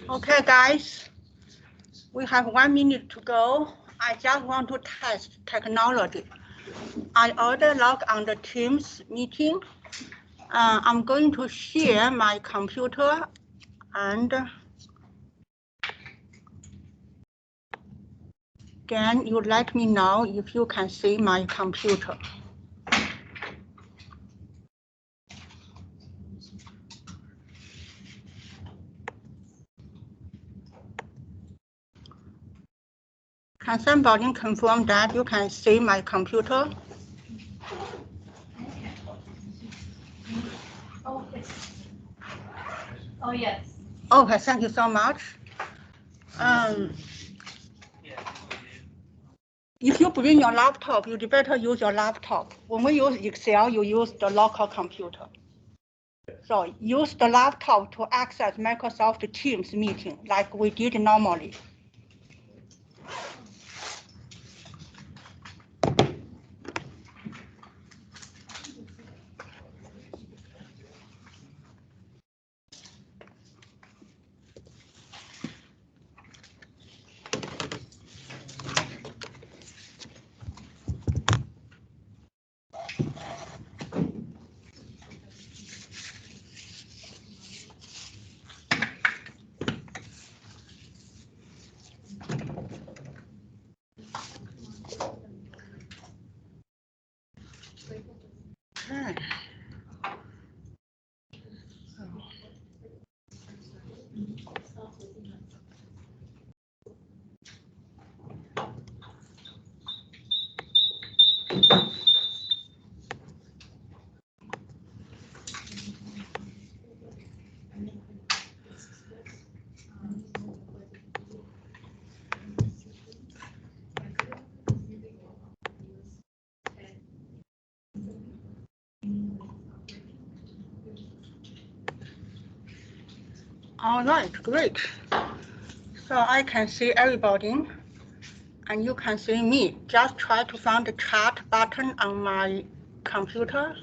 Okay, guys, we have 1 minute to go. I just want to test technology. I already log on the Teams meeting. I'm going to share my computer and then you let me know if you can see my computer. Can somebody confirm that you can see my computer? Oh, yes. Okay, thank you so much. If you bring your laptop, you better use your laptop. When we use Excel, you use the local computer. So use the laptop to access Microsoft Teams meeting like we did normally. Okay. All right, great. So I can see everybody and you can see me. Just try to find the chat button on my computer.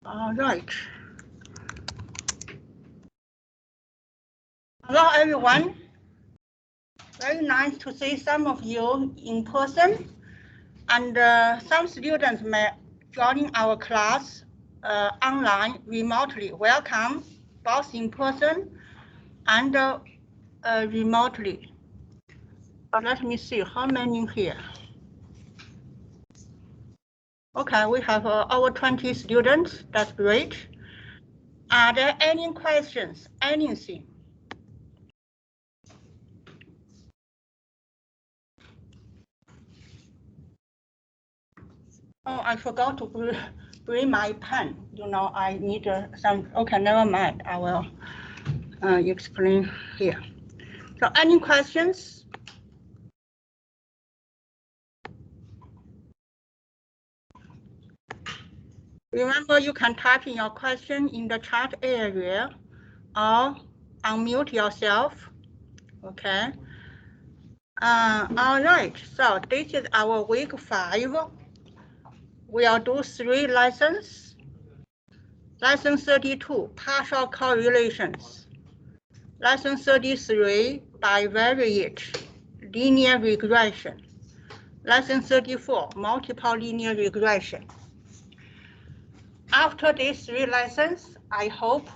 All right. Hello, everyone. Very nice to see some of you in person. And some students may join our class online remotely. Welcome, both in person and remotely. But let me see how many here. Okay, we have over 20 students. That's great. Are there any questions? Anything? Oh, I forgot to bring my pen. You know, I need some. Okay, never mind. I will explain here. So, any questions? Remember, you can type in your question in the chat area or unmute yourself. Okay. All right. So this is our week 5. We'll do 3 lessons. Lesson 32, partial correlations. Lesson 33, bivariate, linear regression. Lesson 34, multiple linear regression. After these 3 lessons, I hope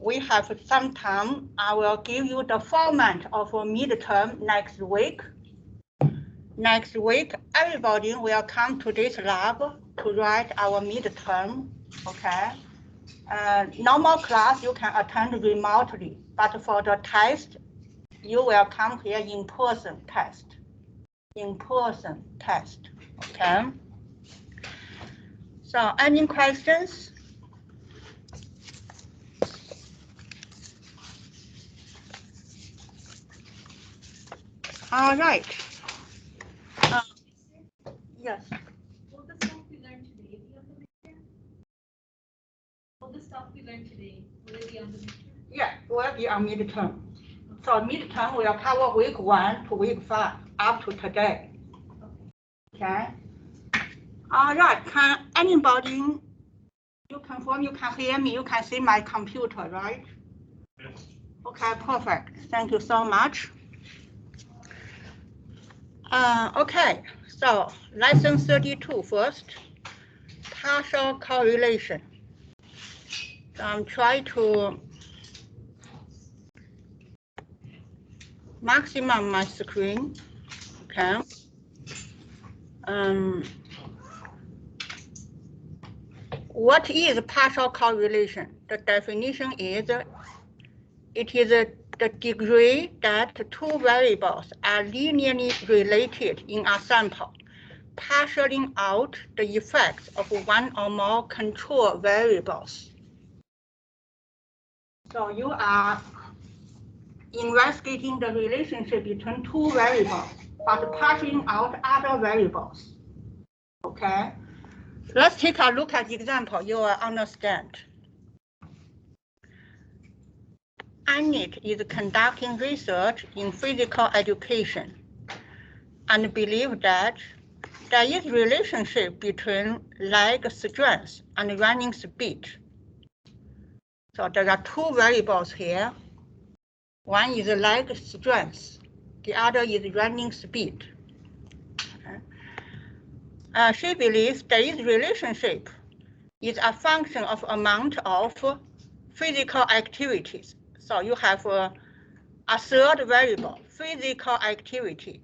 we have some time. I will give you the format of a midterm next week. Next week, everybody will come to this lab to write our midterm, okay? Normal class you can attend remotely, but for the test, you will come here in person test. In person test, okay? So any questions? All right. Yes. Will the stuff we learned today be on the midterm? Will the stuff we learned today, will it be on the midterm? Yeah, it will be on midterm. So midterm will cover week 1 to week 5 up to today. Okay. All right. Can anybody? You can confirm you can hear me. You can see my computer, right? Yes. Okay, perfect. Thank you so much. Okay, so lesson 32 first, partial correlation. So I'm trying to maximum my screen. Okay. What is partial correlation? The definition is it is the degree that two variables are linearly related in a sample, parceling out the effects of one or more control variables. So you are investigating the relationship between two variables, but parceling out other variables. Okay. Let's take a look at the example. You will understand. Annette is conducting research in physical education and believes that there is a relationship between leg strength and running speed. So there are two variables here. One is leg strength, the other is running speed. She believes there is relationship is a function of amount of physical activities. So you have a third variable, physical activity.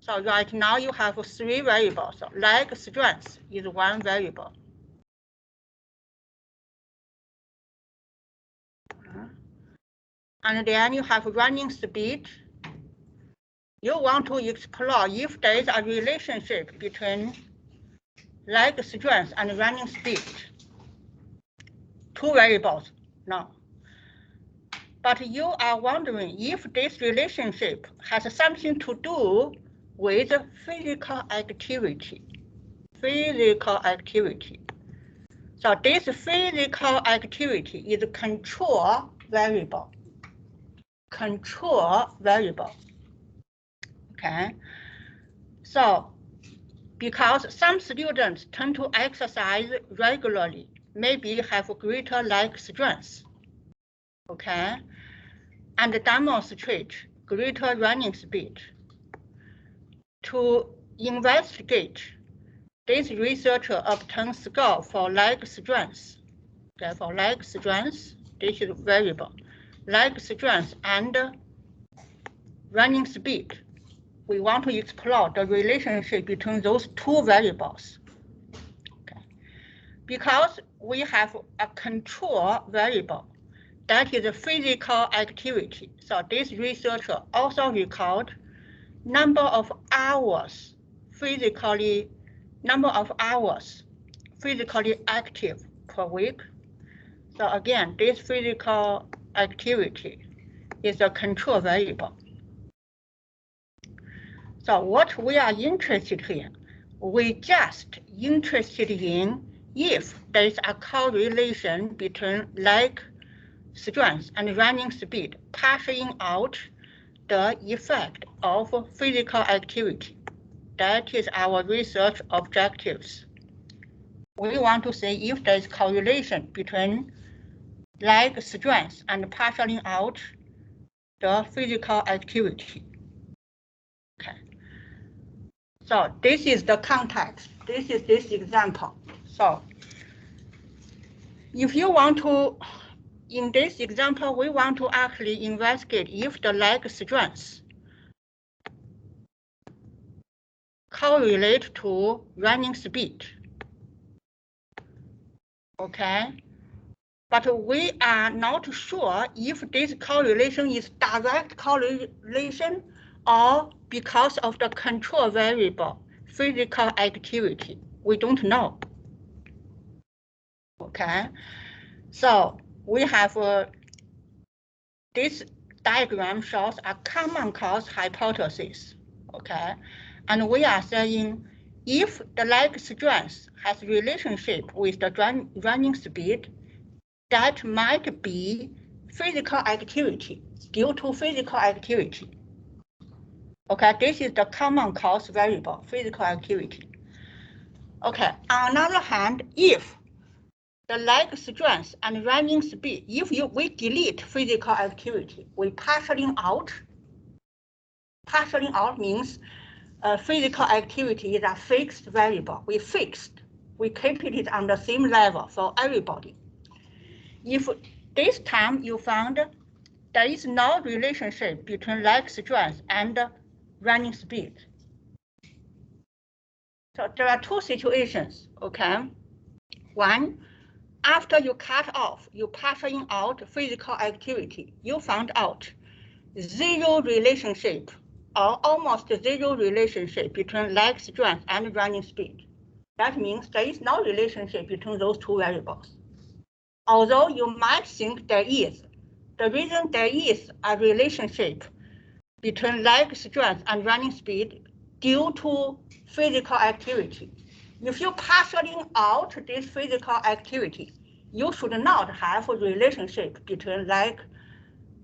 So right now you have three variables. So leg strength is one variable. And then you have running speed. You want to explore if there is a relationship between leg strength and running speed. Two variables, no. But you are wondering if this relationship has something to do with physical activity. Physical activity. So this physical activity is a control variable. Control variable. Okay. So because some students tend to exercise regularly, maybe have greater leg strength. Okay. And demonstrate greater running speed. To investigate, this researcher obtained score for leg strength. Okay, for leg strength, this is variable. Leg strength and running speed. We want to explore the relationship between those two variables. Okay. Because we have a control variable, that is a physical activity. So this researcher also record number of hours physically active per week. So again, this physical activity is a control variable. So what we are interested here, we just interested in if there is a correlation between leg strength and running speed, parceling out the effect of physical activity. That is our research objectives. We want to see if there is correlation between leg strength and parceling out the physical activity. Okay. So this is the context. This is this example. So if you want to, in this example, we want to actually investigate if the leg strength correlate to running speed. Okay. But we are not sure if this correlation is direct correlation or because of the control variable, physical activity. We don't know. Okay, so we have this diagram shows a common cause hypothesis. Okay, and we are saying if the leg strength has relationship with the running speed, that might be physical activity, due to physical activity. Okay, this is the common cause variable, physical activity. Okay, on the other hand, if the leg strength and running speed. If we delete physical activity, we partialing out. Partialing out means physical activity is a fixed variable. We keep it on the same level for everybody. If this time you found there is no relationship between leg strength and running speed. So there are two situations, okay? One, after you cut off, you partialing out physical activity, you found out zero relationship or almost zero relationship between leg strength and running speed. That means there is no relationship between those two variables. Although you might think there is, the reason there is a relationship between leg strength and running speed due to physical activity. If you partialing out this physical activity, you should not have a relationship between leg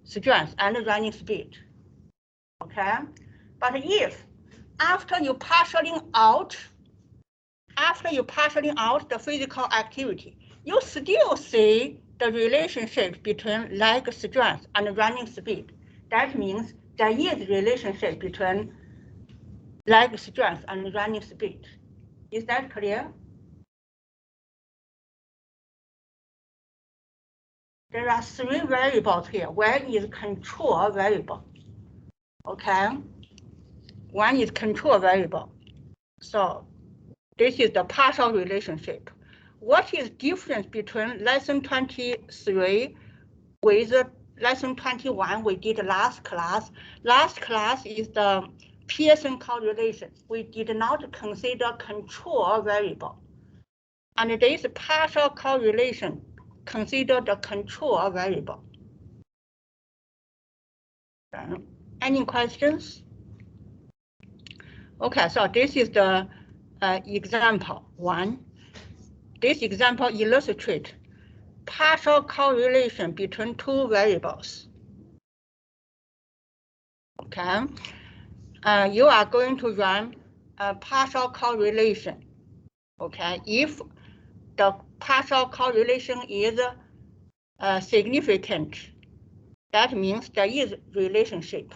strength and running speed. Okay? But if after you partialing out the physical activity, you still see the relationship between leg strength and running speed, that means there is relationship between leg strength and running speed. Is that clear? There are three variables here. One is control variable. Okay? One is control variable. So this is the partial relationship. What is difference between lesson 23 with lesson 21 we did last class? Last class is the Pearson correlation. We did not consider control variable. And this partial correlation consider the control variable. Any questions? Okay, so this is the example 1. This example illustrates partial correlation between two variables. Okay, you are going to run a partial correlation. Okay, if the partial correlation is significant, that means there is relationship.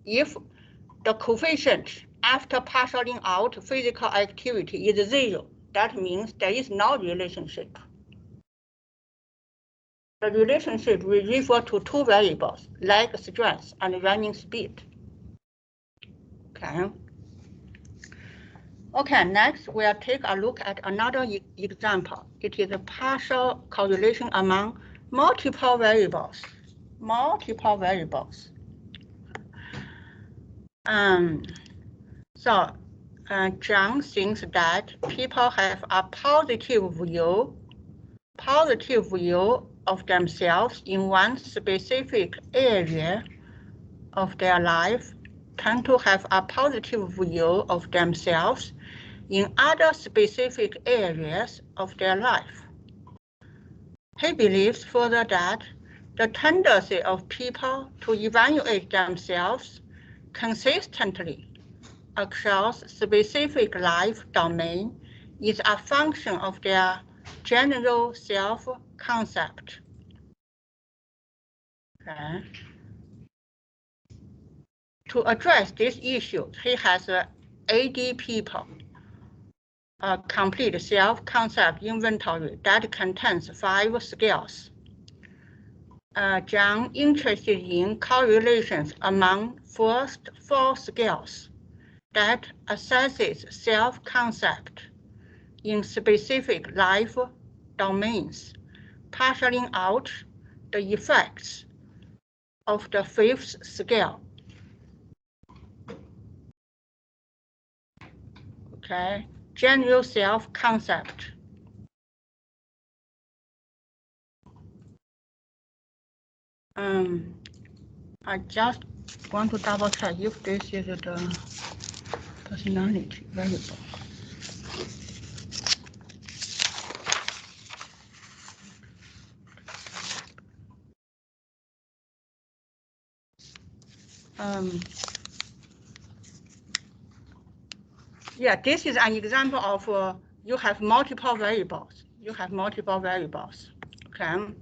If the coefficient after partialing out physical activity is 0, that means there is no relationship. The relationship will refer to two variables, leg strength and running speed. Okay. Okay, next we'll take a look at another example. It is a partial correlation among multiple variables. Multiple variables. John thinks that people have a positive view of themselves in one specific area of their life, tend to have a positive view of themselves in other specific areas of their life. He believes further that the tendency of people to evaluate themselves consistently across specific life domain is a function of their general self-concept. Okay. To address this issue, he has 80 people a complete self-concept inventory that contains 5 scales. John interested in correlations among first 4 scales that assesses self-concept in specific life domains, partialing out the effects of the 5th scale. Okay, general self-concept. I just want to double check if this is the personality variable. Yeah, this is an example of you have multiple variables. you have multiple variables. Okay.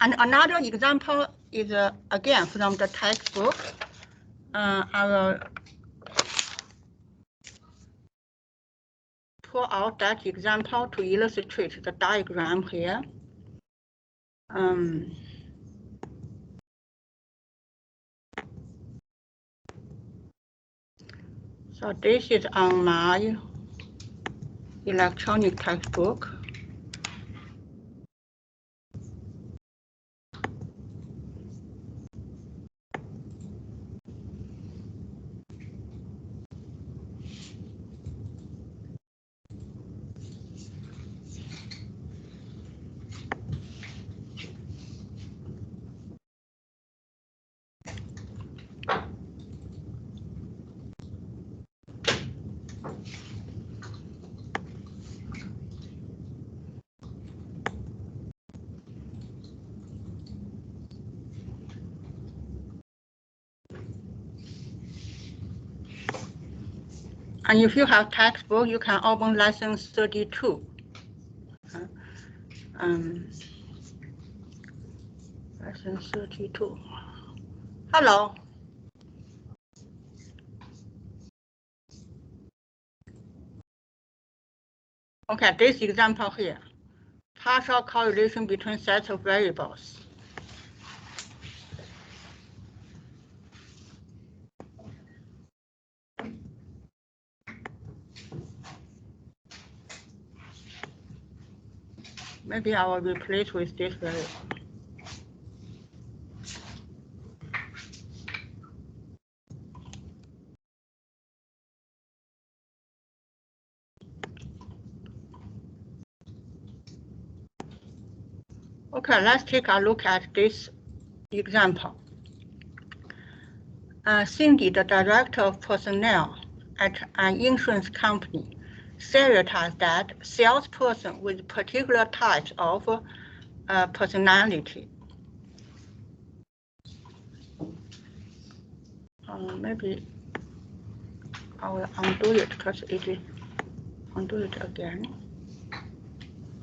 And another example is again from the textbook. I will pull out that example to illustrate the diagram here. So this is on my electronic textbook. And if you have textbook, you can open lesson 32. Lesson 32. Hello. Okay, this example here. Partial correlation between sets of variables. Maybe I will replace with this variable. Okay, let's take a look at this example. Cindy, the director of personnel at an insurance company, stereotypes that salesperson with particular types of personality. Maybe I will undo it because it is undo it again.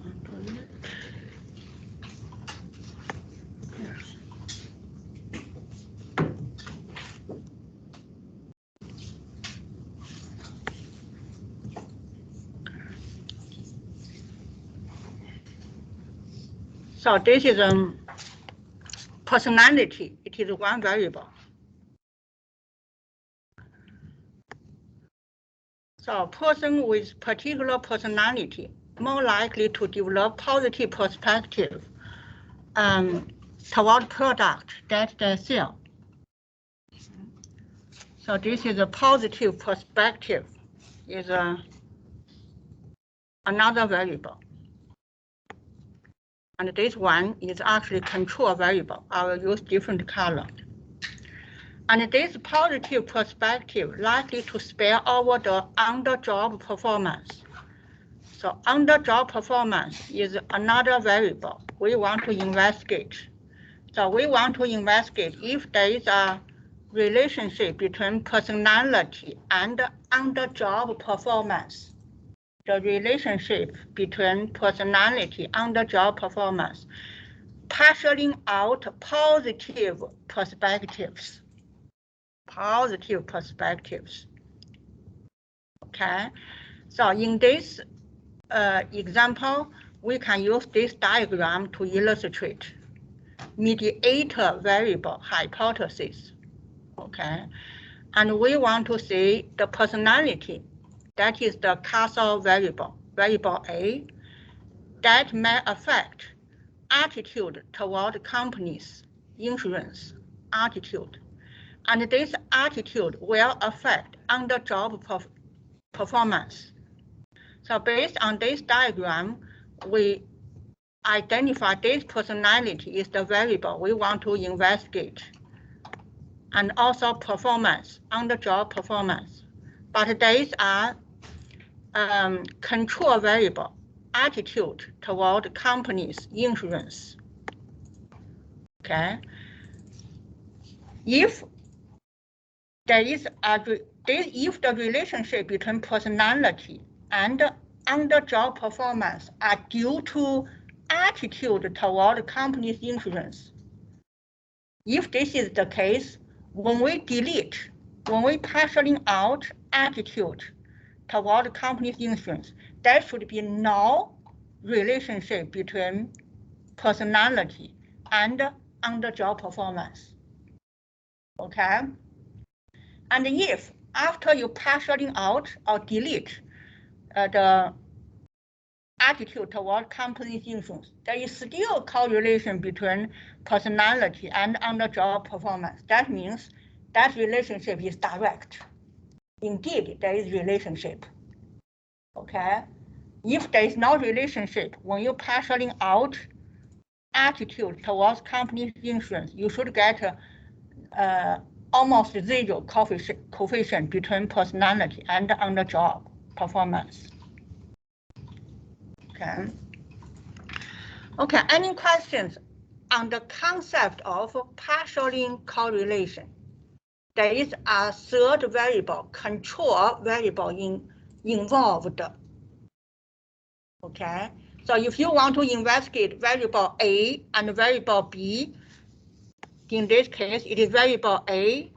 Undo it. Yes. So this is personality. It is one variable. So a person with particular personality more likely to develop positive perspective toward product that they sell. So this is a positive perspective, is another variable. And this one is actually control variable. I will use different color. And this positive perspective likely to spill over the under-job performance. So under-job performance is another variable we want to investigate. So we want to investigate if there is a relationship between personality and under-job performance. The relationship between personality and the job performance, parceling out positive perspectives. Positive perspectives. Okay, so in this example, we can use this diagram to illustrate mediator variable hypothesis. Okay, and we want to see the personality. That is the causal variable, variable A, that may affect attitude toward companies, insurance attitude. And this attitude will affect under-job performance. So based on this diagram, we identify this personality is the variable we want to investigate, and also performance, under-job performance. But these are control variable, attitude toward companies, insurance. Okay. If there is if the relationship between personality and under-job performance are due to attitude toward company's insurance. If this is the case, when we parceling out attitude toward company's insurance, there should be no relationship between personality and under-job performance. Okay? And if after you parceling out or delete the attitude toward company's insurance, there is still correlation between personality and under-job performance. That means that relationship is direct. Indeed, there is relationship. Okay? If there is no relationship, when you parceling out attitude towards company's insurance, you should get almost zero coefficient between personality and under-job performance. Okay. Okay, any questions on the concept of partial correlation? There is a third variable, control variable involved. Okay, so if you want to investigate variable A and variable B, in this case, it is variable A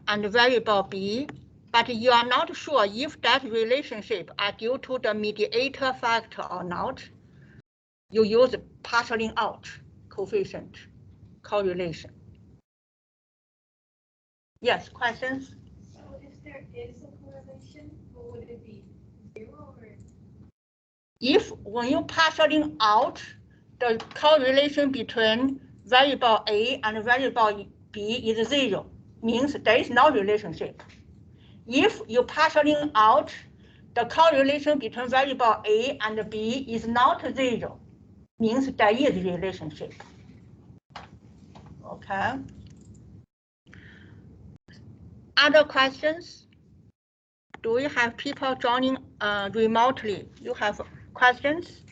and variable B, but you are not sure if that relationship are due to the mediator factor or not. You use parceling out coefficient correlation. Yes, questions? So if there is a correlation, what would it be? 0 or? If when you parceling out the correlation between variable A and variable B is 0, means there is no relationship. If you parceling out the correlation between variable A and B is not 0, means there is relationship. Okay. Other questions? Do we have people joining remotely? You have questions?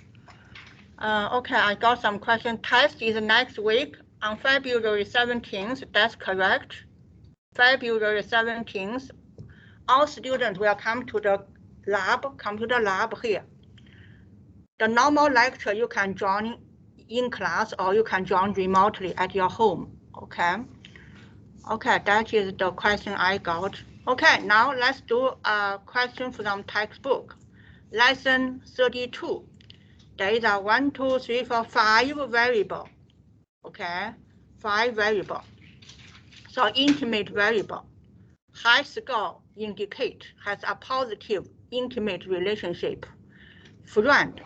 Okay, I got some questions. Test is next week on February 17th. That's correct. February 17th. All students will come to the lab, computer lab here. The normal lecture you can join in class or you can join remotely at your home. Okay. Okay, that is the question I got. Okay, now let's do a question from textbook. Lesson 32. There is a 1, 2, 3, 4, 5 variable. Okay, 5 variable. So intimate variable. High score indicate has a positive intimate relationship. Friend.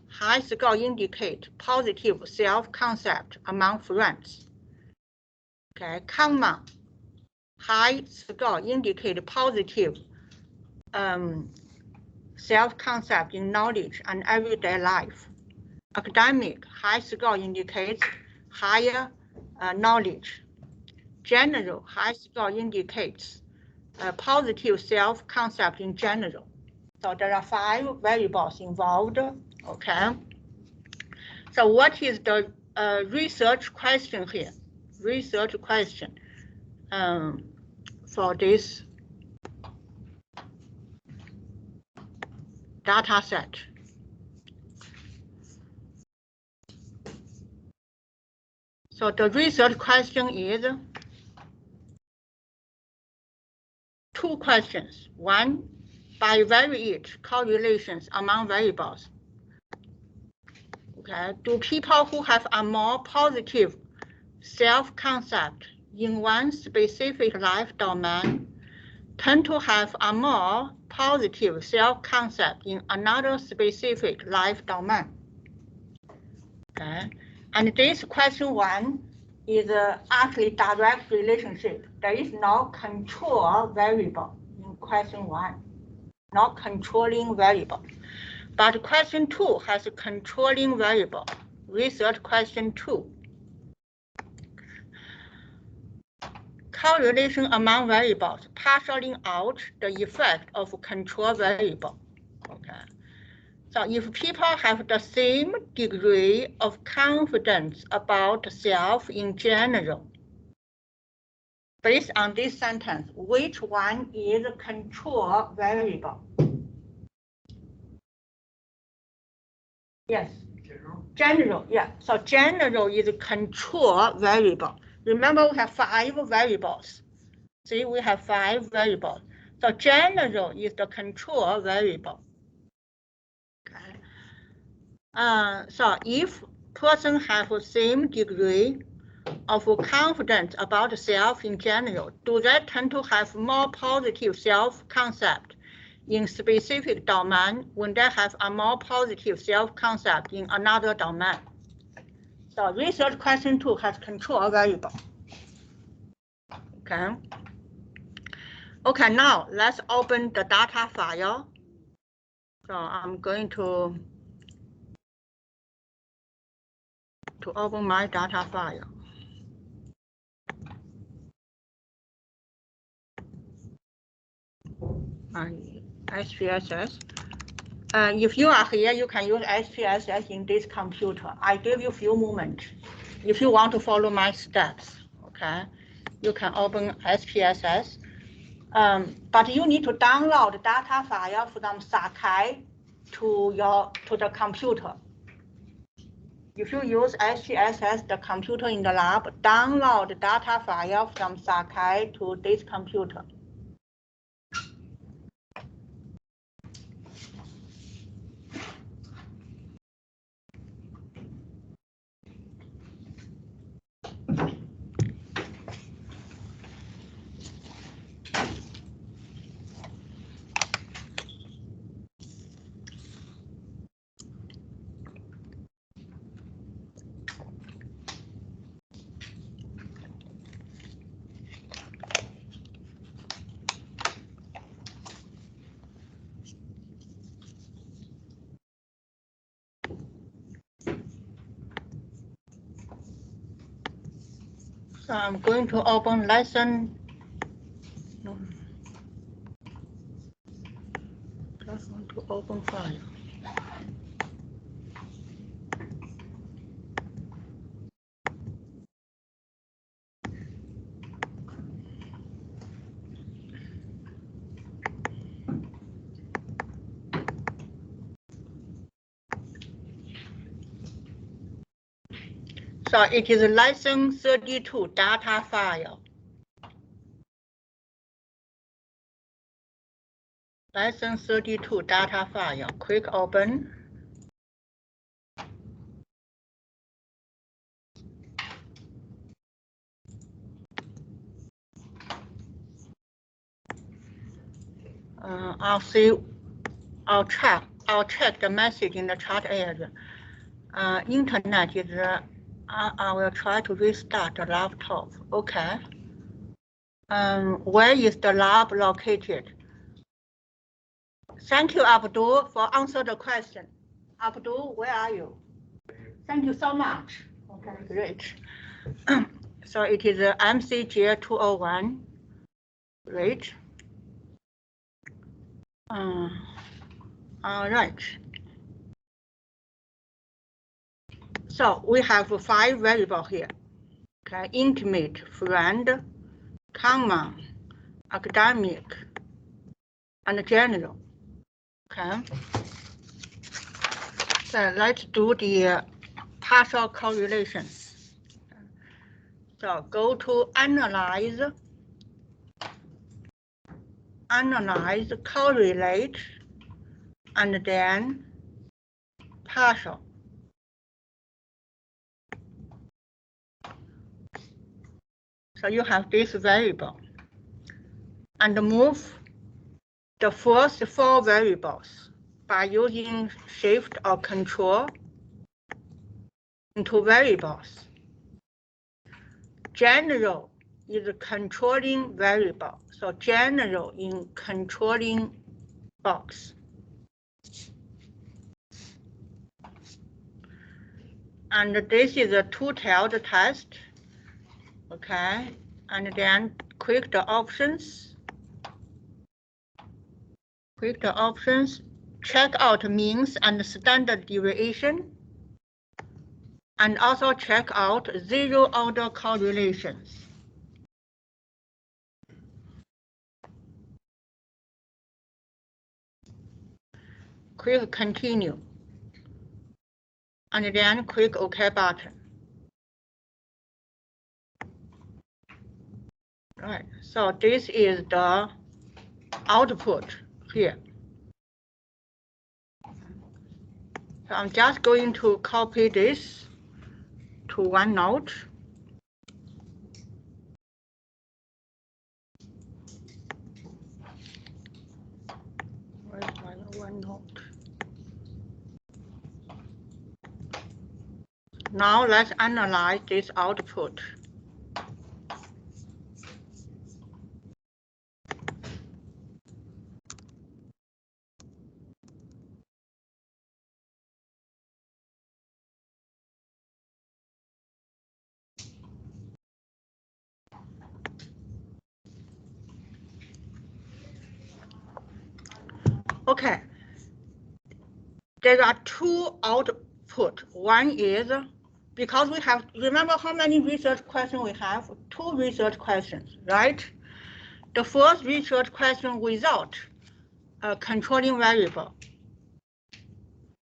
High score indicate positive self-concept among friends. Okay, comma. High score indicate positive self-concept in knowledge and everyday life. Academic, high score indicates higher knowledge. General, high score indicates positive self-concept in general. So there are 5 variables involved. Okay. So what is the research question here? Research question for this data set. So the research question is 2 questions. 1, bivariate correlations among variables. Okay, do people who have a more positive self-concept in one specific life domain tend to have a more positive self-concept in another specific life domain? Okay, and this question 1 is actually direct relationship. There is no control variable in question 1, no controlling variable. But question 2 has a controlling variable. Research question 2. Correlation among variables, parceling out the effect of control variable. Okay. So if people have the same degree of confidence about self in general, based on this sentence, which one is a control variable? Yes. General, yeah. So general is a control variable. Remember, we have 5 variables. See, we have 5 variables. So general is the control variable. Okay. So if person have the same degree of confidence about self in general, do they tend to have more positive self-concept in specific domain when they have a more positive self-concept in another domain? So research question 2 has control variable. Okay. Okay, now let's open the data file. So I'm going to open my data file. SPSS. If you are here, you can use SPSS in this computer. I give you a few moments. If you want to follow my steps, okay, you can open SPSS. But you need to download the data file from Sakai to the computer. If you use SPSS, the computer in the lab, download the data file from Sakai to this computer. So I'm going to open lesson. No. Just want to open file. So it is lesson 32 data file. Lesson 32 data file. Quick open. I'll check the message in the chat area. Internet is, I will try to restart the laptop. Okay. Where is the lab located? Thank you, Abdul, for answering the question. Abdul, where are you? Thank you so much. Okay, great. So it is MCG 201. Great. All right. So we have 5 variables here. Okay, intimate, friend, common, academic, and general. Okay. So let's do the partial correlation. So go to analyze, correlate, and then partial. So you have this variable, and move the first 4 variables by using shift or control into variables. General is a controlling variable, so general in controlling box. And this is a 2-tailed test, okay? And then click the options. Click the options, check out means and standard deviation, and also check out zero-order correlations. Click continue. and then click OK button. Right, so this is the output here. So I'm just going to copy this to OneNote. Where's my OneNote? Now let's analyze this output. Okay, there are two output. One is, because we have, remember how many research questions we have? Two research questions, right? The first research question without a controlling variable.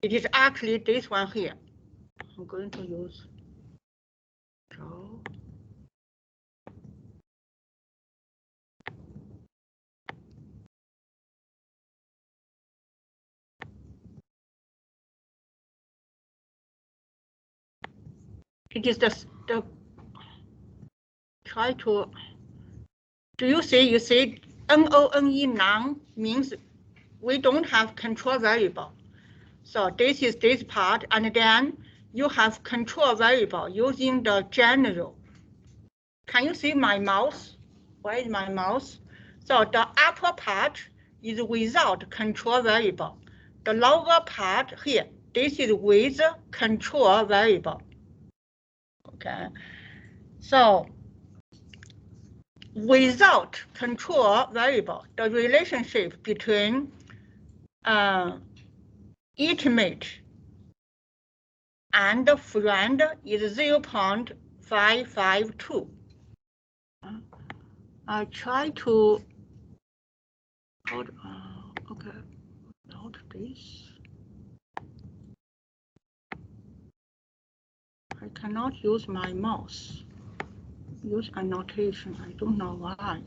It is actually this one here. I'm going to use draw. It is the try to, do you see, NONE none means we don't have control variable. So this is this part, and then you have control variable using the general. Can you see my mouse? Where is my mouse? So the upper part is without control variable. The lower part here, this is with control variable. Okay, so without control variable, the relationship between intimate and friend is 0.552. I try to okay, note this. I cannot use my mouse. Use annotation. I don't know why.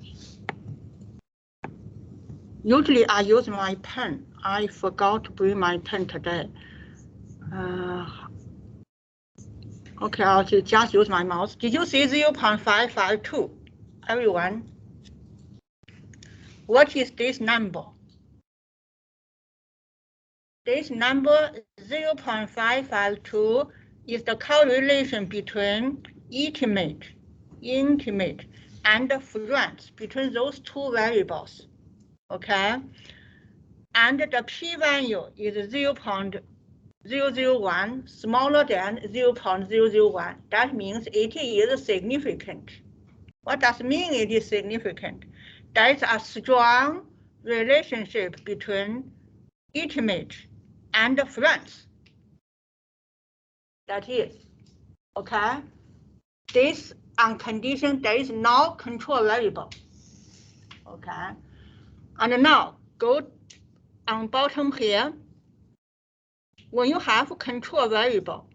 Usually I use my pen. I forgot to bring my pen today. Okay, I'll just use my mouse. Did you see 0.552? Everyone? What is this number? This number 0.552 is the correlation between intimate and friends, between those two variables, okay? And the p-value is 0.001, smaller than 0.001. That means it is significant. What does it mean it is significant? There is a strong relationship between intimate and friends. That is, okay? This on condition there is no control variable, okay? And now go on bottom here. When you have control variable,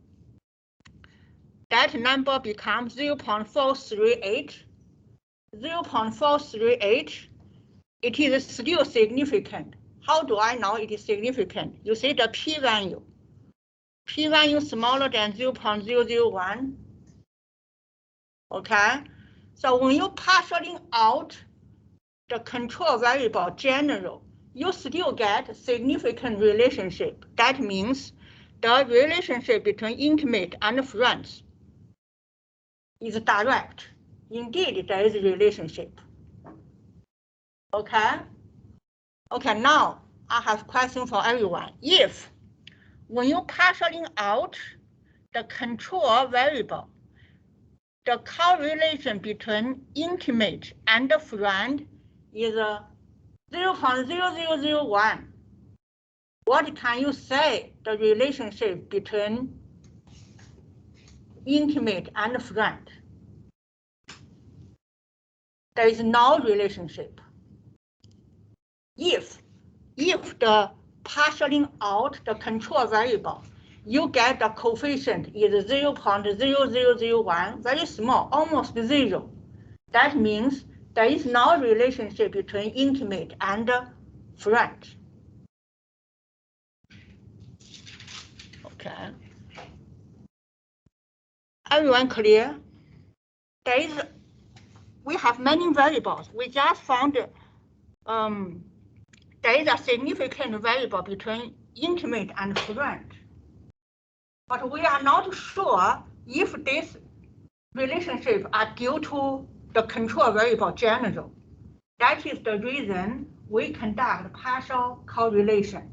that number becomes 0.438. 0.438, it is still significant. How do I know it is significant? You see the p-value. P-value smaller than 0.001. Okay? So when you partially out the control variable general, you still get significant relationship. That means the relationship between intimate and friends is direct. Indeed, there is a relationship. Okay? Okay, now I have a question for everyone. If when you partially out the control variable, the correlation between intimate and friend is 0.0001. What can you say the relationship between intimate and friend? There is no relationship. If the partially out the control variable, you get the coefficient is 0.0001, very small, almost 0. That means there is no relationship between intimate and friend. Okay. Everyone clear? We have many variables. We just found there is a significant variable between intimate and friend. But we are not sure if this relationship are due to the control variable general. That is the reason we conduct partial correlation.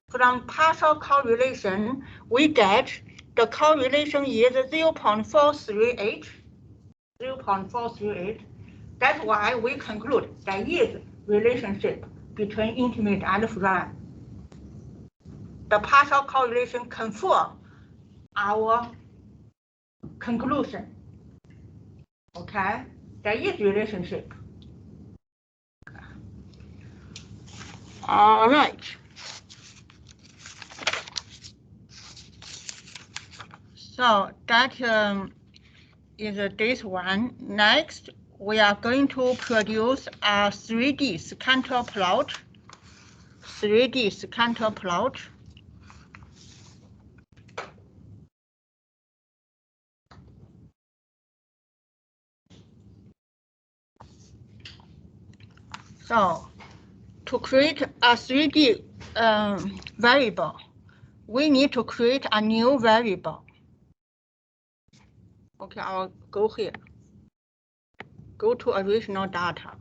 From partial correlation, we get the correlation is 0.438. 0.438. That's why we conclude there is relationship between intimate and friend. The partial correlation confirms our conclusion. Okay, there is relationship. All right. So that is this one. Next, we are going to produce a 3D scatter plot. 3D scatter plot. So to create a 3D variable, we need to create a new variable. Okay, I'll go here. Go to original data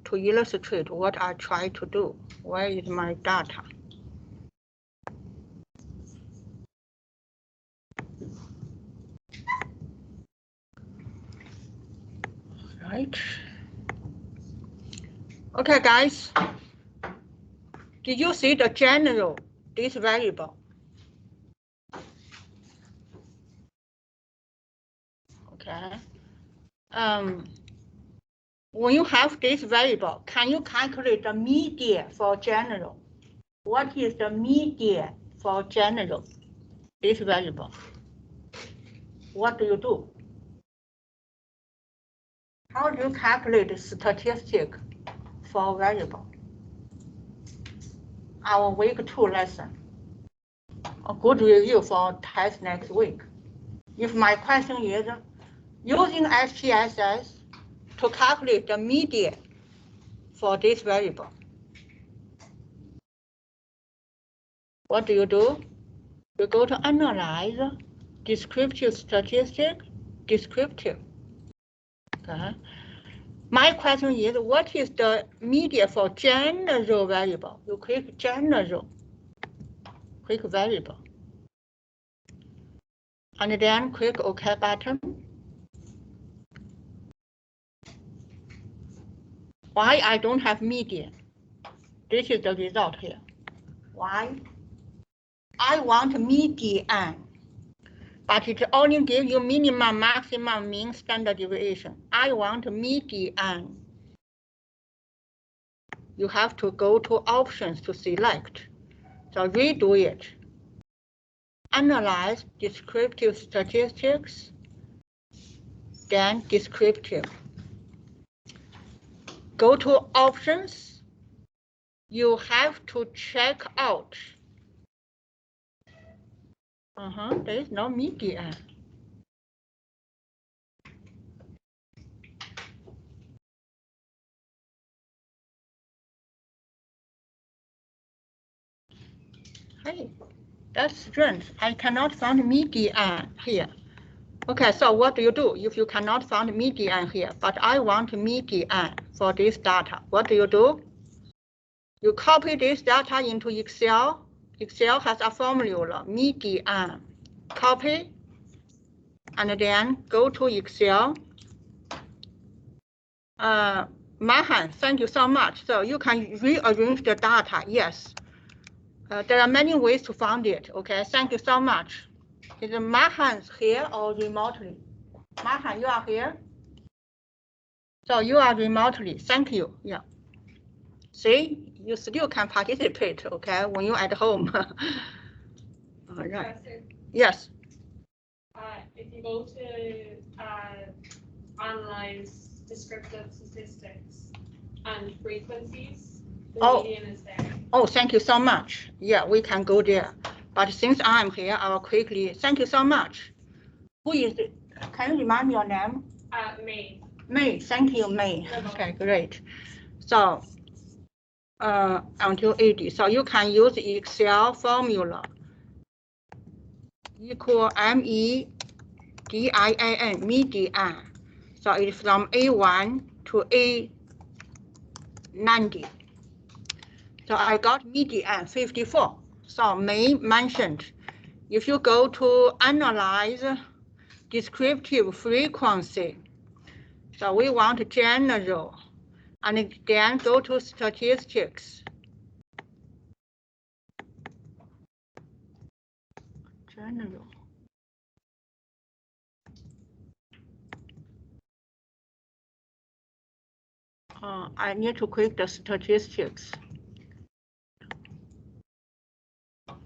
to illustrate what I try to do. Where is my data? Right. Okay, guys. Did you see the general, this variable? Okay. When you have this variable, can you calculate the median for general? What is the median for general, this variable? What do you do? How do you calculate the statistic for variable? Our week 2 lesson. A good review for test next week. If my question is, using SPSS to calculate the median for this variable, what do? You go to analyze, descriptive statistic, descriptive. Okay. My question is, what is the median for general variable? You click general, click variable, and then click OK button. Why I don't have median? This is the result here. Why? I want median, but it only gives you minimum, maximum, mean, standard deviation. I want median. You have to go to options to select. So redo it. Analyze descriptive statistics, then descriptive. Go to options. You have to check out. There is no median. Hey, that's strange. I cannot find median here. Okay, so what do? If you cannot find median here, but I want median for this data, what do? You copy this data into Excel. Excel has a formula, median. Copy, and then go to Excel. Mahan, thank you so much. So you can rearrange the data, yes. There are many ways to find it, okay? Thank you so much. Is Mahan here or remotely? Mahan, you are here? So you are remotely, thank you, yeah. See, you still can participate, okay, when you're at home. All right. Professor, Yes. if you go to analyze descriptive statistics and frequencies, the median is there. Oh, thank you so much. Yeah, we can go there. But since I'm here, I'll quickly, thank you so much. Who is it? Can you remind me your name? May. May, thank you, May. Okay, great. So, until 80. So you can use Excel formula equal MEDIAN, median. So it's from A1 to A90. So I got median 54. So May mentioned, if you go to analyze descriptive frequency, so we want general, and then go to statistics. General. I need to click the statistics.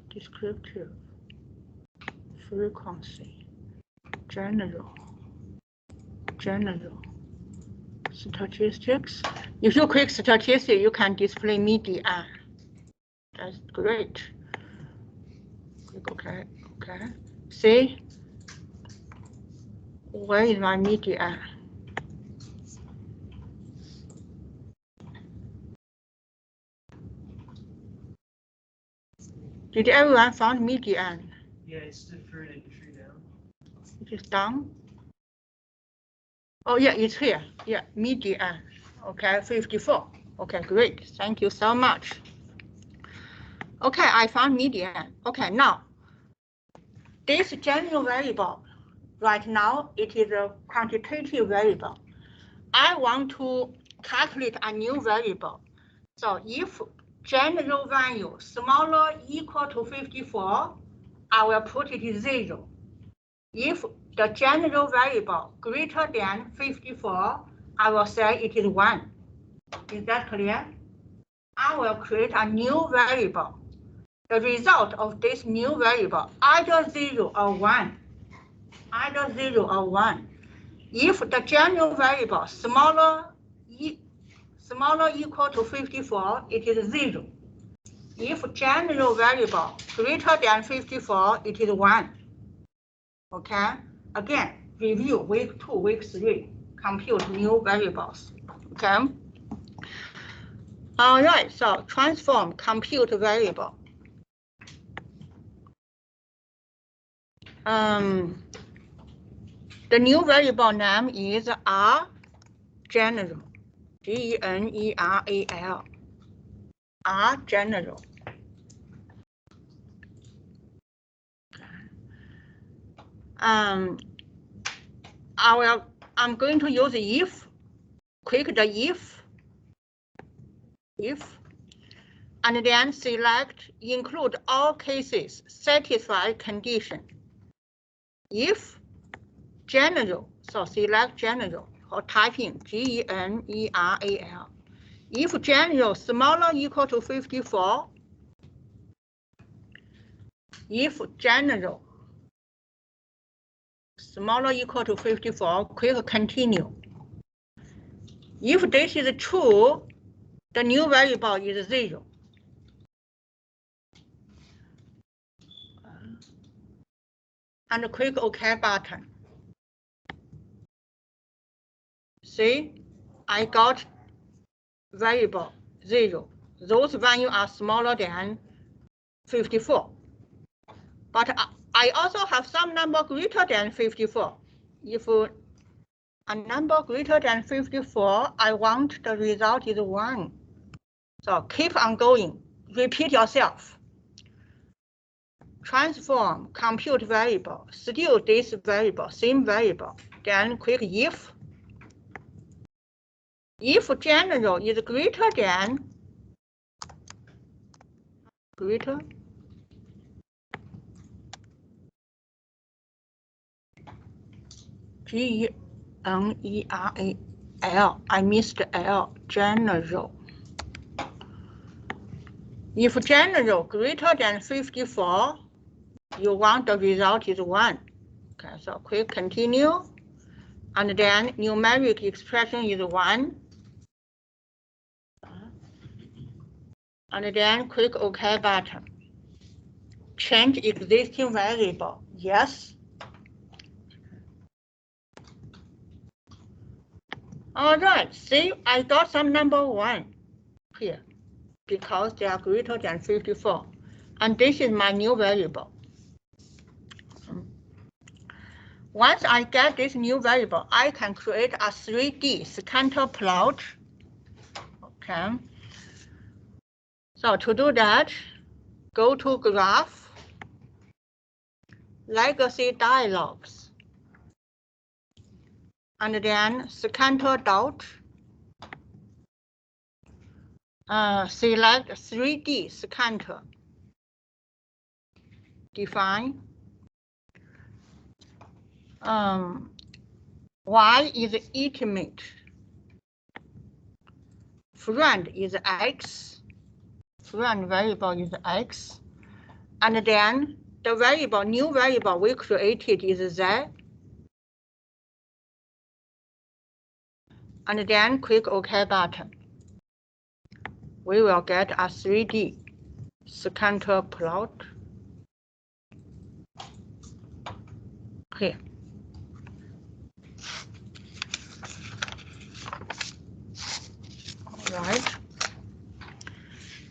Descriptive frequency. General. Statistics. If you click statistics, you can display median. That's great. Click OK. Okay. See? Where is my median? Did everyone find median? Yeah, it's the third entry down. It is down. Oh yeah, it's here. Yeah, median. Okay, 54. Okay, great. Thank you so much. Okay, I found median. Okay, now this general variable, right now it is a quantitative variable. I want to calculate a new variable. So if general value smaller equal to 54, I will put it as 0. If the general variable greater than 54, I will say it is 1. Is that clear? I will create a new variable. The result of this new variable, either 0 or 1. Either 0 or 1. If the general variable smaller equal to 54, it is 0. If general variable greater than 54, it is 1. Okay? Again, review week 2, week 3, compute new variables. Okay? All right, so transform compute variable. The new variable name is R general, General, R general. I'm going to use if, click the if, and then select include all cases, satisfy condition. If general, so select general, or type in General. If general smaller equal to 54, if general smaller equal to 54, click continue. If this is true, the new variable is 0. And click OK button. See, I got variable 0. Those values are smaller than 54. But I also have some number greater than 54. If a number greater than 54, I want the result is 1. So keep on going, repeat yourself. Transform compute variable, still this variable, same variable. Then click if. If general is greater than General, I missed L, general. If general greater than 54, you want the result is 1. Okay, so quick continue. And then numeric expression is 1. And then click OK button. Change existing variable. Yes. All right, see, I got some number 1 here because they are greater than 54. And this is my new variable. Once I get this new variable, I can create a 3D scatter plot. Okay. So to do that, go to Graph, Legacy Dialogs, and then scatter dot. Select 3D scatter. Define. Y is estimate. Friend is X. Friend variable is X. And then the variable, new variable we created is Z. And then click OK button. We will get a 3D scatter plot here. All right.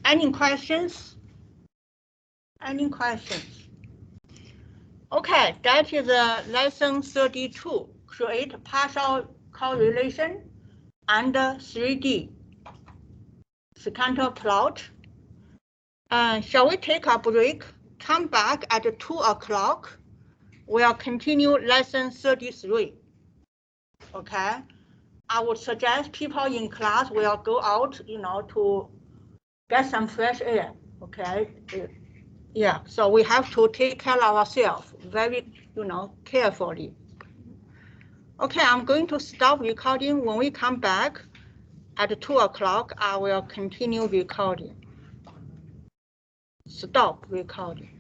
Any questions? Any questions? Okay, that is lesson 32. Create partial correlation and 3D scatter plot. Shall we take a break? Come back at 2 o'clock. We'll continue lesson 33. Okay. I would suggest people in class will go out, to get some fresh air. Okay. Yeah. So we have to take care of ourselves very, carefully. Okay. I'm going to stop recording. When we come back at 2 o'clock, I will continue recording. Stop recording.